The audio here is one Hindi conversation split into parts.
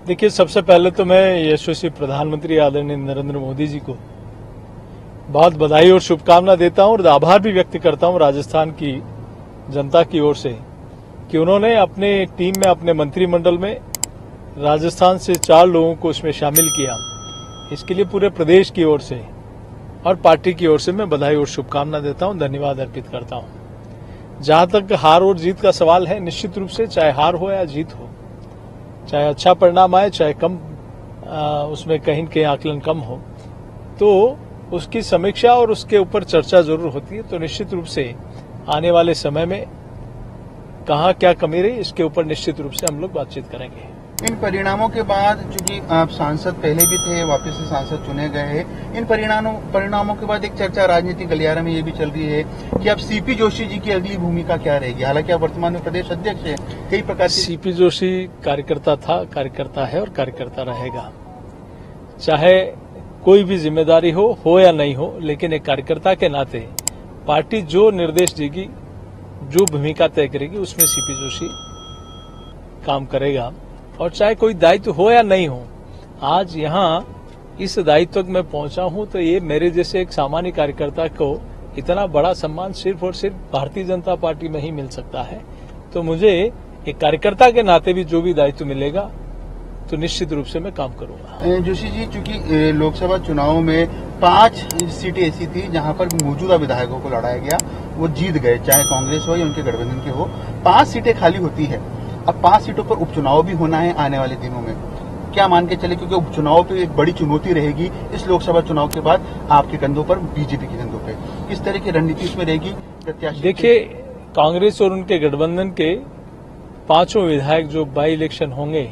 देखिए, सबसे पहले तो मैं यशस्वी प्रधानमंत्री आदरणीय नरेंद्र मोदी जी को बहुत बधाई और शुभकामना देता हूं और आभार भी व्यक्त करता हूं राजस्थान की जनता की ओर से कि उन्होंने अपने टीम में, अपने मंत्रिमंडल में राजस्थान से 4 लोगों को इसमें शामिल किया। इसके लिए पूरे प्रदेश की ओर से और पार्टी की ओर से मैं बधाई और शुभकामना देता हूं, धन्यवाद अर्पित करता हूं। जहां तक हार और जीत का सवाल है, निश्चित रूप से चाहे हार हो या जीत हो, चाहे अच्छा परिणाम आए चाहे कम उसमें कहीं न कहीं आकलन कम हो, तो उसकी समीक्षा और उसके ऊपर चर्चा जरूर होती है। तो निश्चित रूप से आने वाले समय में कहाँ क्या कमी रही, इसके ऊपर निश्चित रूप से हम लोग बातचीत करेंगे। इन परिणामों के बाद, चूंकि आप सांसद पहले भी थे, वापस से सांसद चुने गए हैं, इन परिणामों के बाद एक चर्चा राजनीतिक गलियारे में ये भी चल रही है कि अब सीपी जोशी जी की अगली भूमिका क्या रहेगी। हालांकि आप वर्तमान में प्रदेश अध्यक्ष हैं, कई प्रकार की। सीपी जोशी कार्यकर्ता था, कार्यकर्ता है और कार्यकर्ता रहेगा। चाहे कोई भी जिम्मेदारी हो या नहीं हो, लेकिन एक कार्यकर्ता के नाते पार्टी जो निर्देश देगी, जो भूमिका तय करेगी, उसमें सीपी जोशी काम करेगा। और चाहे कोई दायित्व हो या नहीं हो, आज यहाँ इस दायित्व तक मैं पहुंचा हूं तो ये मेरे जैसे एक सामान्य कार्यकर्ता को इतना बड़ा सम्मान सिर्फ और सिर्फ भारतीय जनता पार्टी में ही मिल सकता है। तो मुझे एक कार्यकर्ता के नाते भी जो भी दायित्व मिलेगा तो निश्चित रूप से मैं काम करूंगा। जोशी जी, चूंकि लोकसभा चुनाव में 5 सीटें ऐसी थी जहां पर मौजूदा विधायकों को लड़ाया गया, वो जीत गए, चाहे कांग्रेस हो या उनके गठबंधन के हो। 5 सीटें खाली होती है। अब 5 सीटों पर उपचुनाव भी होना है आने वाले दिनों में। क्या मान के चले, क्योंकि उपचुनाव तो एक बड़ी चुनौती रहेगी इस लोकसभा चुनाव के बाद आपके कंधों पर, बीजेपी के कंधों पे। किस तरह की रणनीति इसमें रहेगी प्रत्याशी? देखिए, कांग्रेस और उनके गठबंधन के 5 विधायक जो बाई इलेक्शन होंगे,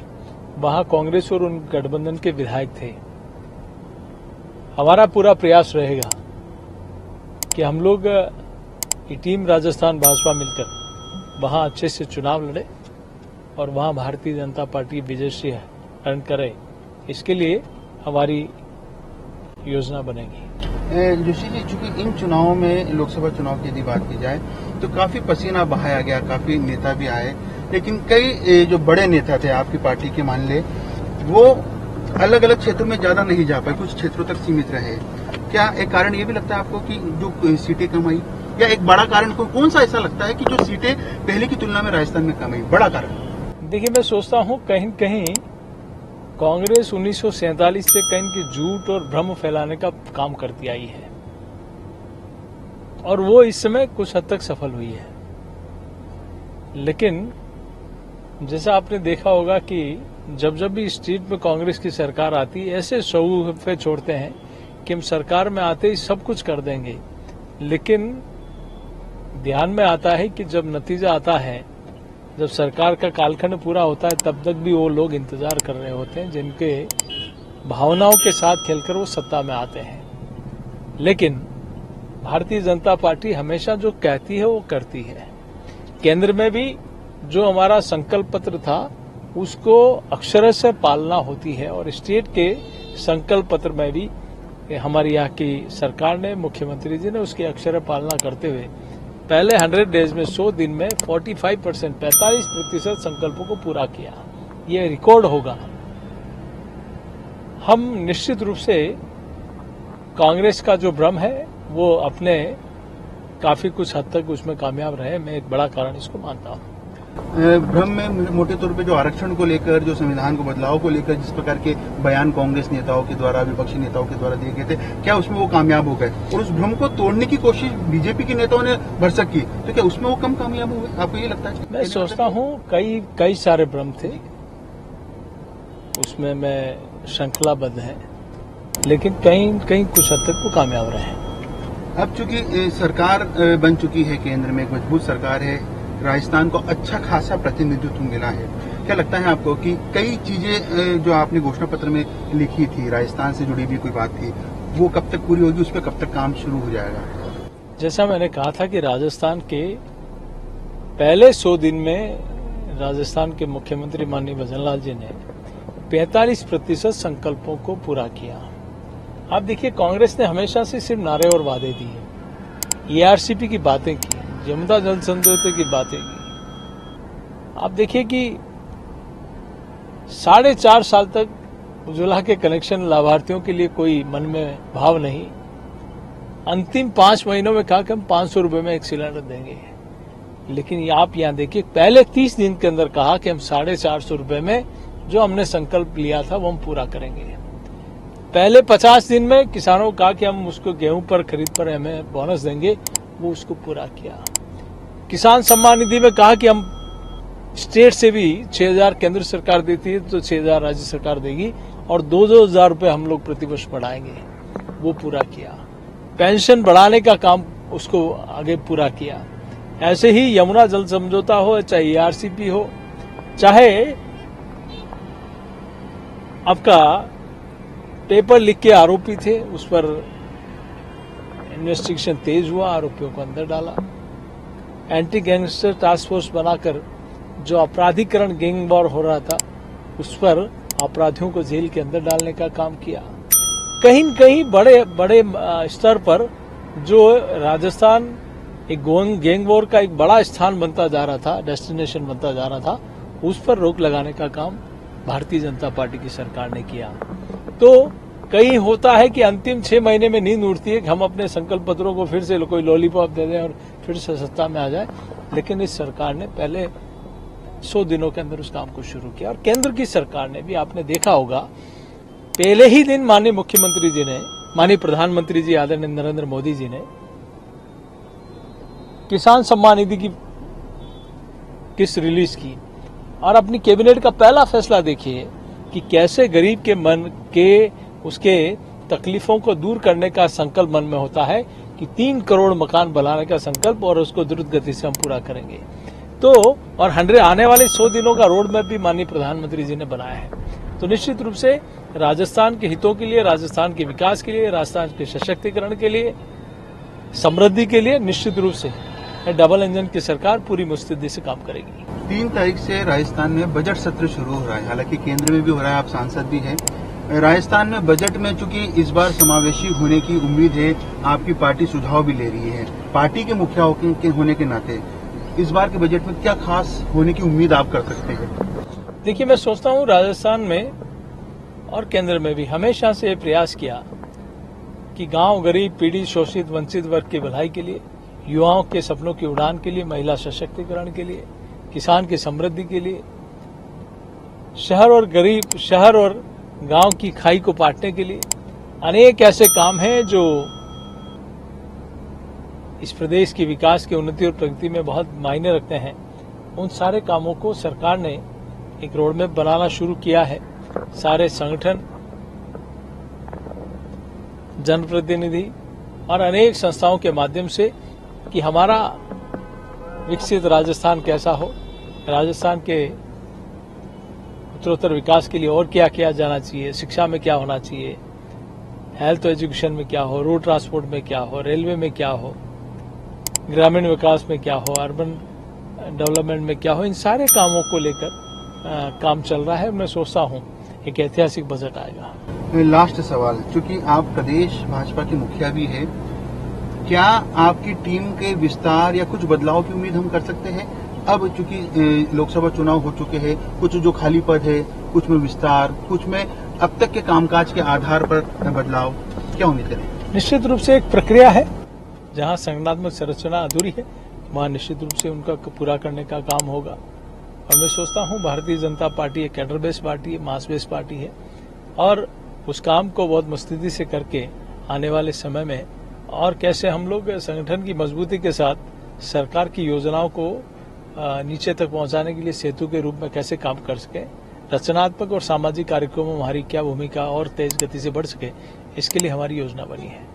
वहां कांग्रेस और उन गठबंधन के विधायक थे। हमारा पूरा प्रयास रहेगा कि हम लोग की टीम राजस्थान भाजपा मिलकर वहां अच्छे से चुनाव लड़े और वहां भारतीय जनता पार्टी विजयश्री अर्न करे। इसके लिए हमारी योजना बनेगी। जोशी जी, चूंकि इन चुनावों में, लोकसभा चुनाव की यदि बात की जाए तो काफी पसीना बहाया गया, काफी नेता भी आए, लेकिन कई जो बड़े नेता थे आपकी पार्टी के, मान ले, वो अलग अलग क्षेत्रों में ज्यादा नहीं जा पाए, कुछ क्षेत्रों तक सीमित रहे। क्या एक कारण ये भी लगता है आपको कि जो सीटें कम आई, या एक बड़ा कारण कौन सा ऐसा लगता है कि जो सीटें पहले की तुलना में राजस्थान में कम आई, बड़ा कारण? देखिए, मैं सोचता हूं कहीं कहीं कांग्रेस 1947 से कहीं की झूठ और भ्रम फैलाने का काम करती आई है और वो इस समय कुछ हद तक सफल हुई है। लेकिन जैसा आपने देखा होगा कि जब जब भी स्टेट में कांग्रेस की सरकार आती है, ऐसे शौफे छोड़ते हैं कि हम सरकार में आते ही सब कुछ कर देंगे। लेकिन ध्यान में आता है कि जब नतीजा आता है, जब सरकार का कालखंड पूरा होता है, तब तक भी वो लोग इंतजार कर रहे होते हैं जिनके भावनाओं के साथ खेलकर वो सत्ता में आते हैं। लेकिन भारतीय जनता पार्टी हमेशा जो कहती है वो करती है। केंद्र में भी जो हमारा संकल्प पत्र था उसको अक्षरशः से पालना होती है और स्टेट के संकल्प पत्र में भी हमारी यहाँ की सरकार ने, मुख्यमंत्री जी ने उसकी अक्षर पालना करते हुए पहले 100 डेज में, 100 दिन में 45% संकल्पों को पूरा किया। ये रिकॉर्ड होगा। हम निश्चित रूप से कांग्रेस का जो भ्रम है वो अपने काफी कुछ हद तक उसमें कामयाब रहे। मैं एक बड़ा कारण इसको मानता हूं। भ्रम में मोटे तौर पे जो आरक्षण को लेकर, जो संविधान को बदलाव को लेकर जिस प्रकार के बयान कांग्रेस नेताओं के द्वारा, विपक्षी नेताओं के द्वारा दिए गए थे, क्या उसमें वो कामयाब हो गए? और उस भ्रम को तोड़ने की कोशिश बीजेपी के नेताओं ने भरसक की, तो क्या उसमें वो कम कामयाब हुए? आपको ये लगता है? मैं सोचता हूं कई सारे भ्रम थे, उसमें मैं श्रृंखलाबद्ध है, लेकिन कहीं कुछ हद तक वो कामयाब रहे। अब चूंकि सरकार बन चुकी है, केंद्र में एक मजबूत सरकार है, राजस्थान को अच्छा खासा प्रतिनिधित्व मिला है, क्या लगता है आपको कि कई चीजें जो आपने घोषणा पत्र में लिखी थी, राजस्थान से जुड़ी भी कोई बात थी, वो कब तक पूरी होगी, उस पर कब तक काम शुरू हो जाएगा? जैसा मैंने कहा था कि राजस्थान के पहले 100 दिन में राजस्थान के मुख्यमंत्री माननीय भजनलाल जी ने 45% संकल्पों को पूरा किया। आप देखिए, कांग्रेस ने हमेशा से सिर्फ नारे और वादे दिए, एआरसीपी की बातें की, यमुना जल समझौते की बातें की। आप देखिए कि 4.5 साल तक उज्ज्वला के कनेक्शन लाभार्थियों के लिए कोई मन में भाव नहीं। अंतिम 5 महीनों में कहा कि हम 500 रुपए में एक सिलेंडर देंगे, लेकिन आप यहां देखिए पहले 30 दिन के अंदर कहा कि हम 450 रुपए में जो हमने संकल्प लिया था वो हम पूरा करेंगे। पहले 50 दिन में किसानों को कहा कि हम उसको गेहूं पर खरीद पर हमें बोनस देंगे, वो उसको पूरा किया। किसान सम्मान निधि में कहा कि हम स्टेट से भी 6,000 केंद्र सरकार देती है तो 6,000 राज्य सरकार देगी और 2-2 हजार रुपए हम लोग प्रतिवर्ष बढ़ाएंगे, वो पूरा किया। पेंशन बढ़ाने का काम उसको आगे पूरा किया। ऐसे ही यमुना जल समझौता हो, चाहे ARCP हो, चाहे आपका पेपर लीक के आरोपी थे उस पर इन्वेस्टिगेशन तेज हुआ, आरोपियों को अंदर डाला। एंटी गैंगस्टर टास्क फोर्स बनाकर जो अपराधीकरण गैंग वॉर हो रहा था उस पर अपराधियों को जेल के अंदर डालने का काम किया। कहीं न कहीं बड़े बड़े स्तर पर जो राजस्थान एक गैंग वॉर का एक बड़ा स्थान बनता जा रहा था, डेस्टिनेशन बनता जा रहा था, उस पर रोक लगाने का काम भारतीय जनता पार्टी की सरकार ने किया। तो कहीं होता है कि अंतिम 6 महीने में नींद उड़ती है कि हम अपने संकल्प पत्रों को फिर से कोई लॉलीपॉप दे दें और फिर से सत्ता में आ जाए, लेकिन इस सरकार ने पहले 100 दिनों के अंदर उस काम को शुरू किया। और केंद्र की सरकार ने भी, आपने देखा होगा, पहले ही दिन माननीय मुख्यमंत्री जी ने, माननीय प्रधानमंत्री जी आदरणीय नरेंद्र मोदी जी ने किसान सम्मान निधि की किस्त रिलीज की और अपनी कैबिनेट का पहला फैसला देखिए कि कैसे गरीब के मन के उसके तकलीफों को दूर करने का संकल्प मन में होता है कि 3 करोड़ मकान बनाने का संकल्प और उसको द्रुत गति से हम पूरा करेंगे। तो और 100 आने वाले 100 दिनों का रोड मैप भी माननीय प्रधानमंत्री जी ने बनाया है। तो निश्चित रूप से राजस्थान के हितों के लिए, राजस्थान के विकास के लिए, राजस्थान के सशक्तिकरण के लिए, समृद्धि के लिए निश्चित रूप से डबल इंजन की सरकार पूरी मुस्तैदी से काम करेगी। 3 तारीख से राजस्थान में बजट सत्र शुरू हो रहा है, हालांकि केंद्र में भी हो रहा है, आप सांसद भी हैं। राजस्थान में बजट में चूंकि इस बार समावेशी होने की उम्मीद है, आपकी पार्टी सुझाव भी ले रही है। पार्टी के मुखिया होने के नाते इस बार के बजट में क्या खास होने की उम्मीद आप कर सकते हैं? देखिए, मैं सोचता हूँ राजस्थान में और केंद्र में भी हमेशा से ये प्रयास किया कि गांव, गरीब, पीड़ित, शोषित, वंचित वर्ग की भलाई के लिए, युवाओं के सपनों की उड़ान के लिए, महिला सशक्तिकरण के लिए, किसान की समृद्धि के लिए, शहर और गांव की खाई को पाटने के लिए अनेक ऐसे काम हैं जो इस प्रदेश की विकास की उन्नति और प्रगति में बहुत मायने रखते हैं। उन सारे कामों को सरकार ने एक रोडमैप बनाना शुरू किया है। सारे संगठन, जनप्रतिनिधि और अनेक संस्थाओं के माध्यम से कि हमारा विकसित राजस्थान कैसा हो, राजस्थान के उत्तरोत्तर विकास के लिए और क्या किया जाना चाहिए, शिक्षा में क्या होना चाहिए, हेल्थ एजुकेशन में क्या हो, रोड ट्रांसपोर्ट में क्या हो, रेलवे में क्या हो, ग्रामीण विकास में क्या हो, अर्बन डेवलपमेंट में क्या हो, इन सारे कामों को लेकर काम चल रहा है। मैं सोचता हूं एक ऐतिहासिक बजट आएगा। लास्ट सवाल, चूंकि आप प्रदेश भाजपा के मुखिया भी है, क्या आपकी टीम के विस्तार या कुछ बदलाव की उम्मीद हम कर सकते हैं? अब चूंकि लोकसभा चुनाव हो चुके हैं, कुछ जो खाली पद है, कुछ में विस्तार, कुछ में अब तक के कामकाज के आधार पर बदलाव, क्या उम्मीद करें? निश्चित रूप से एक प्रक्रिया है, जहां संगठनात्मक संरचना अधूरी है वहां निश्चित रूप से उनका पूरा करने का काम होगा। और मैं सोचता हूं भारतीय जनता पार्टी एक कैडर बेस्ड पार्टी है, मास बेस्ड पार्टी है, और उस काम को बहुत मुस्तैदी से करके आने वाले समय में और कैसे हम लोग संगठन की मजबूती के साथ सरकार की योजनाओं को नीचे तक पहुंचाने के लिए सेतु के रूप में कैसे काम कर सके, रचनात्मक और सामाजिक कार्यक्रमों में हमारी क्या भूमिका और तेज गति से बढ़ सके, इसके लिए हमारी योजना बनी है।